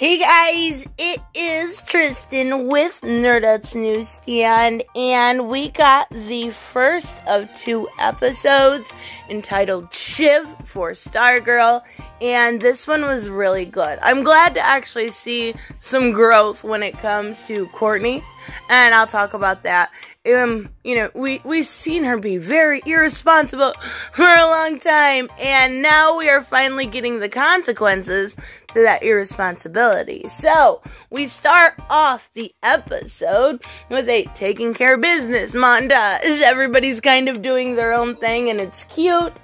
Hey guys, it is Tristan with Nerdette's NewsStand, and we got the first of 2 episodes entitled Shiv for Stargirl, and this one was really good. I'm glad to actually see some growth when it comes to Courtney, and I'll talk about that. We've seen her be very irresponsible for a long time, and now we are finally getting the consequences to that irresponsibility. So, we start off the episode with a taking care of business montage. Everybody's kind of doing their own thing, and it's cute.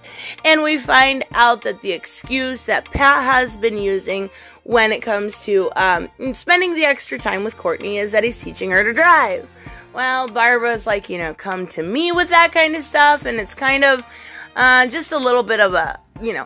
And we find out that the excuse that Pat has been using when it comes to spending the extra time with Courtney is that he's teaching her to drive. Well, Barbara's like, come to me with that kind of stuff, and it's kind of just a little bit of a,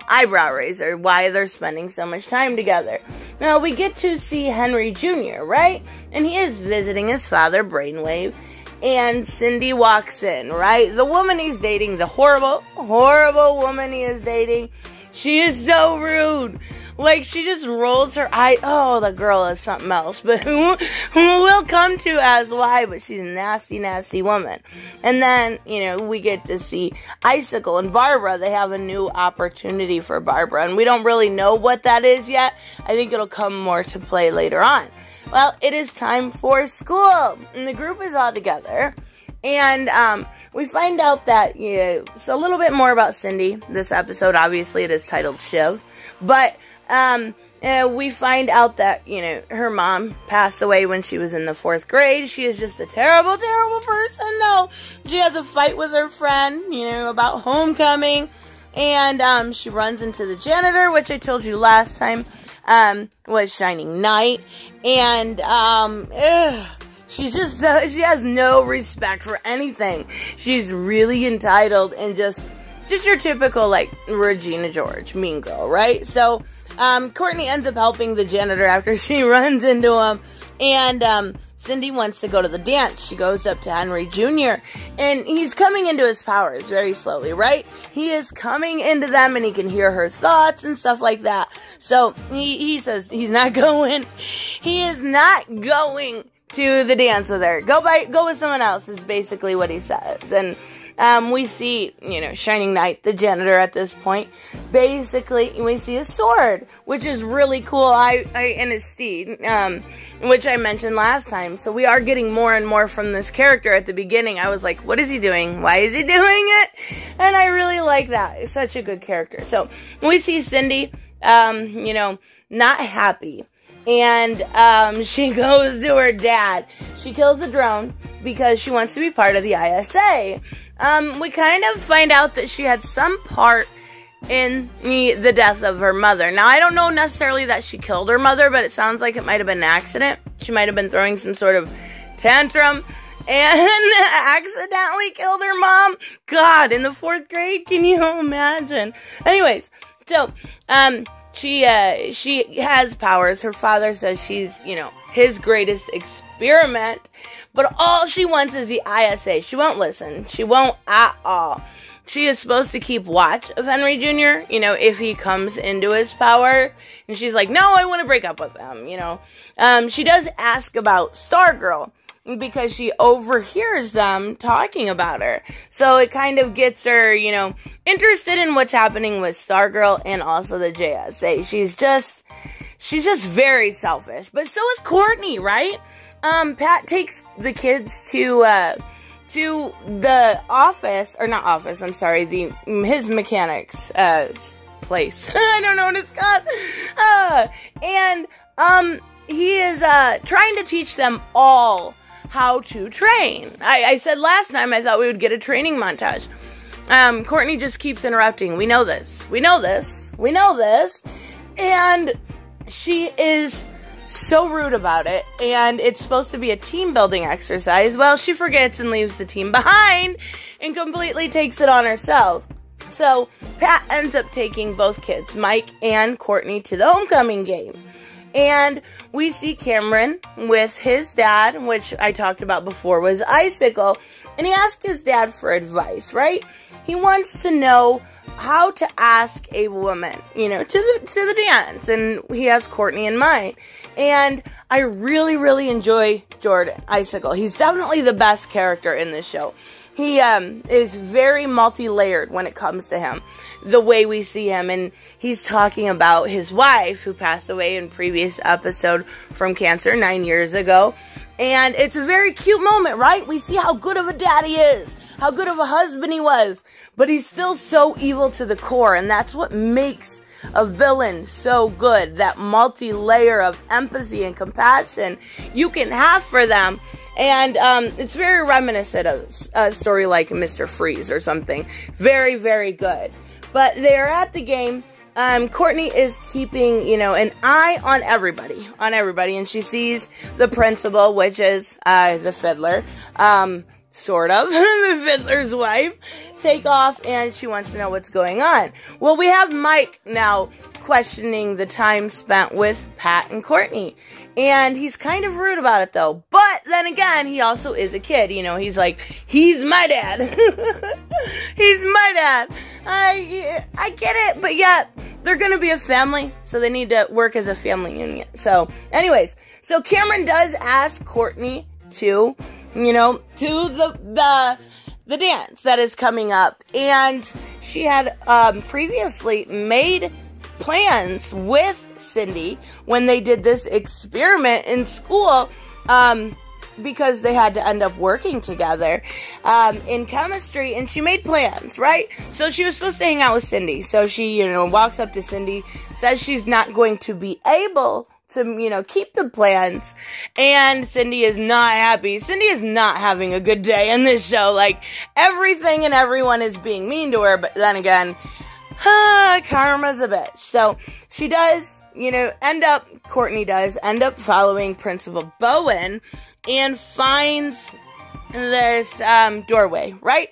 eyebrow raiser why they're spending so much time together. Now, we get to see Henry Jr., right? And he is visiting his father, Brainwave, and Cindy walks in, right? The woman he's dating, the horrible, horrible woman he is dating, she is so rude. Like, she just rolls her eye. Oh, the girl is something else. But who will come to as why, but she's a nasty, nasty woman. And then, we get to see Icicle and Barbara. They have a new opportunity for Barbara. And we don't really know what that is yet. I think it'll come more to play later on. Well, it is time for school. And the group is all together. And, we find out that, it's a little bit more about Cindy. This episode, obviously, it is titled Shiv. But, we find out that, her mom passed away when she was in the 4th grade. She is just a terrible, terrible person. No, she has a fight with her friend, about homecoming. And, she runs into the janitor, which I told you last time, was Shining Knight. And, she has no respect for anything. She's really entitled and just your typical, Regina George, mean girl, right? So, Courtney ends up helping the janitor after she runs into him, and, Cindy wants to go to the dance. She goes up to Henry Jr., and he's coming into his powers very slowly, right? He is coming into them, and he can hear her thoughts and stuff like that. So, he says he's not going. He is not going to the dance with her. Go with someone else is basically what he says. And, we see, Shining Knight, the janitor at this point. Basically, we see a sword, which is really cool. And his steed, which I mentioned last time. So we are getting more and more from this character. At the beginning, I was like, what is he doing? Why is he doing it? And I really like that. It's such a good character. So we see Cindy, not happy. And, she goes to her dad. She kills a drone because she wants to be part of the ISA. We kind of find out that she had some part in the death of her mother. Now, I don't know necessarily that she killed her mother, but it sounds like it might have been an accident. She might have been throwing some sort of tantrum and accidentally killed her mom. God, in the 4th grade, can you imagine? Anyways, so, she has powers. Her father says she's, his greatest experiment. But all she wants is the ISA. She won't listen. She won't at all. She is supposed to keep watch of Henry Jr., if he comes into his power. And she's like, no, I want to break up with him, She does ask about Stargirl, because she overhears them talking about her. So it kind of gets her, interested in what's happening with Stargirl and also the JSA. She's just very selfish. But so is Courtney, right? Pat takes the kids to the office, or not office, I'm sorry, his mechanics, place. I don't know what it's called. And he is, trying to teach them all how to train. I said last time I thought we would get a training montage. Courtney just keeps interrupting. We know this. We know this. We know this. And she is so rude about it. And it's supposed to be a team building exercise. Well, she forgets and leaves the team behind and completely takes it on herself. So Pat ends up taking both kids, Mike and Courtney, to the homecoming game. And we see Cameron with his dad, which I talked about before was Icicle, and he asked his dad for advice, right? He wants to know how to ask a woman, to the dance, and he has Courtney in mind. And I really, really enjoy Jordan Icicle. He's definitely the best character in this show. He is very multi-layered when it comes to him, the way we see him. And he's talking about his wife, who passed away in previous episode from cancer 9 years ago. And it's a very cute moment, right? We see how good of a dad he is, how good of a husband he was, but he's still so evil to the core, and that's what makes a villain so good, that multi-layer of empathy and compassion you can have for them. And it's very reminiscent of a story like Mr. Freeze or something. Very, very good. But they're at the game. Courtney is keeping, an eye on everybody, and she sees the principal, which is the fiddler, sort of, the fiddler's wife, take off, and she wants to know what's going on. Well, we have Mike now questioning the time spent with Pat and Courtney, and he's kind of rude about it, though. But then again, he also is a kid, he's like, he's my dad. He's my dad. I get it, but yet, they're gonna be a family, so they need to work as a family union. So, anyways, so Cameron does ask Courtney to the dance that is coming up, and she had previously made plans with Cindy when they did this experiment in school, because they had to end up working together in chemistry, and she made plans, right? So she was supposed to hang out with Cindy, so she, walks up to Cindy, says she's not going to be able to, keep the plans, and Cindy is not happy. Cindy is not having a good day in this show. Like, everything and everyone is being mean to her, but then again, karma's a bitch. So, she does, Courtney does end up following Principal Bowen and finds this doorway, right?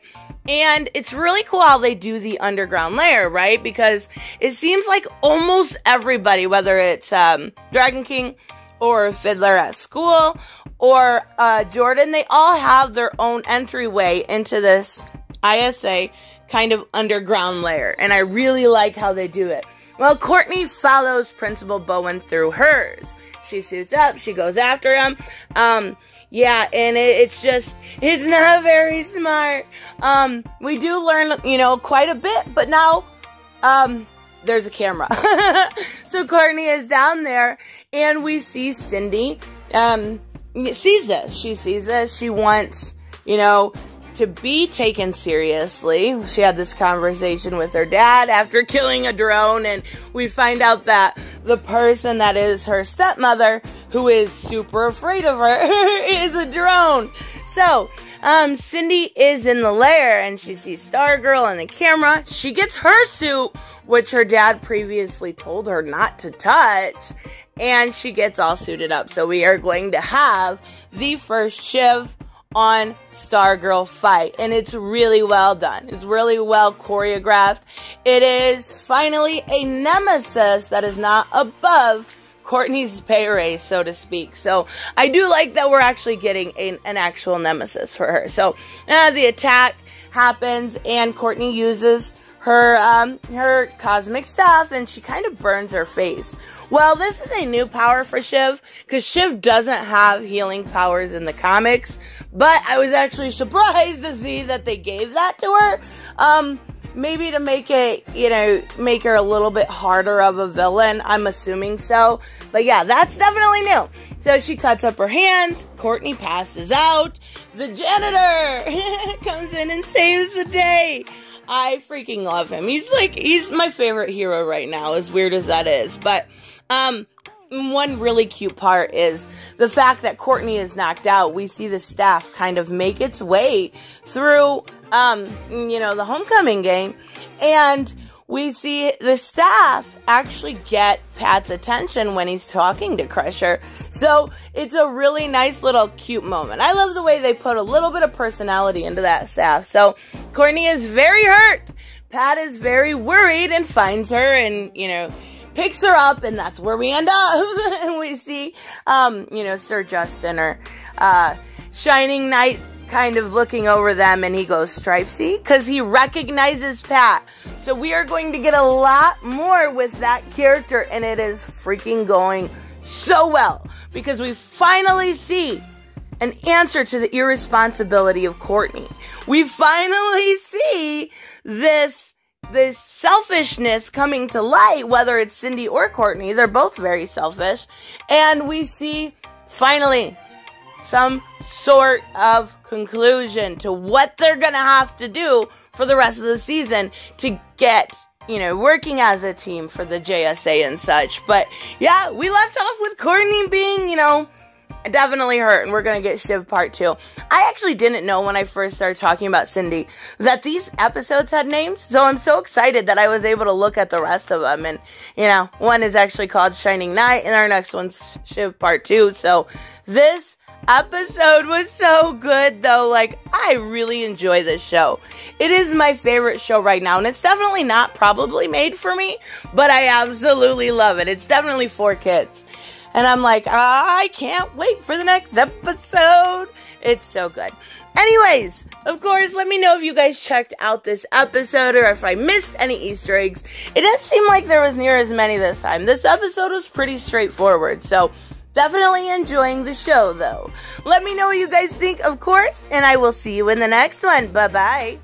And it's really cool how they do the underground layer, right? Because it seems like almost everybody, whether it's Dragon King or Fiddler at school or Jordan, they all have their own entryway into this ISA kind of underground layer. And I really like how they do it. Well, Courtney follows Principal Bowen through hers. She suits up, she goes after him. Yeah, and it's not very smart. We do learn, quite a bit, but now, there's a camera. So Courtney is down there, and we see Cindy, sees this. She sees this. She wants, to be taken seriously. She had this conversation with her dad after killing a drone, and we find out that the person that is her stepmother, who is super afraid of her, is a drone. So, Cindy is in the lair, and she sees Stargirl and the camera. She gets her suit, which her dad previously told her not to touch, and she gets all suited up. So we are going to have the first Shiv on Stargirl fight, and it's really well done. It's really well choreographed. It is finally a Nemesis that is not above Courtney's pay raise, so to speak. So I do like that we're actually getting an actual Nemesis for her. So the attack happens, and Courtney uses her cosmic stuff, and she kind of burns her face. Well, this is a new power for Shiv, because Shiv doesn't have healing powers in the comics, but I was actually surprised to see that they gave that to her. Maybe to make it, make her a little bit harder of a villain. I'm assuming so. But yeah, that's definitely new. So she cuts up her hands. Courtney passes out. The janitor comes in and saves the day. I freaking love him. He's my favorite hero right now, as weird as that is. But, one really cute part is the fact that Courtney is knocked out. We see the staff kind of make its way through, the homecoming game. And we see the staff actually get Pat's attention when he's talking to Crusher. So it's a really nice little cute moment. I love the way they put a little bit of personality into that staff. So Courtney is very hurt. Pat is very worried and finds her and, picks her up, and that's where we end up. And we see, Sir Justin, or Shining Knight kind of looking over them, and he goes, Stripesy? Because he recognizes Pat. So we are going to get a lot more with that character, and it is freaking going so well. Because we finally see an answer to the irresponsibility of Courtney. We finally see this selfishness coming to light, whether it's Cindy or Courtney. They're both very selfish. And we see, finally, some sort of conclusion to what they're going to have to do for the rest of the season to get, working as a team for the JSA and such. But, yeah, we left off with Courtney being, definitely hurt, and we're going to get Shiv part 2. I actually didn't know when I first started talking about Cindy that these episodes had names, so I'm so excited that I was able to look at the rest of them, and, one is actually called Shining Night, and our next one's Shiv part 2, so this episode was so good, though. Like, I really enjoy this show. It is my favorite show right now, and it's definitely not probably made for me, but I absolutely love it. It's definitely for kids. And I'm like, I can't wait for the next episode. It's so good. Anyways, of course, let me know if you guys checked out this episode or if I missed any Easter eggs. It didn't seem like there was near as many this time. This episode was pretty straightforward, so definitely enjoying the show, though. Let me know what you guys think, of course, and I will see you in the next one. Bye-bye.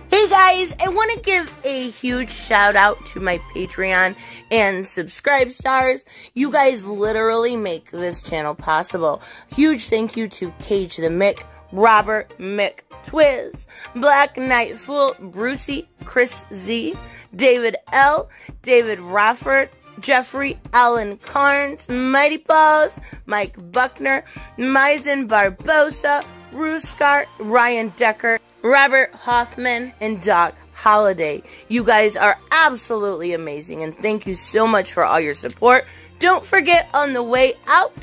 Hey guys, I want to give a huge shout out to my Patreon and subscribe stars. You guys literally make this channel possible. Huge thank you to Cage the Mick, Robert Mick Twiz, Black Knight Fool, Brucey, Chris Z, David L, David Rafford, Jeffrey Allen Carnes, Mighty Balls, Mike Buckner, Maizen Barbosa, Ruskar, Ryan Decker, Robert Hoffman, and Doc Holiday. You guys are absolutely amazing, and thank you so much for all your support. Don't forget on the way out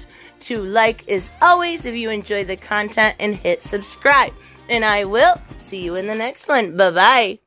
to like as always if you enjoy the content and hit subscribe. And I will see you in the next one. Bye-bye.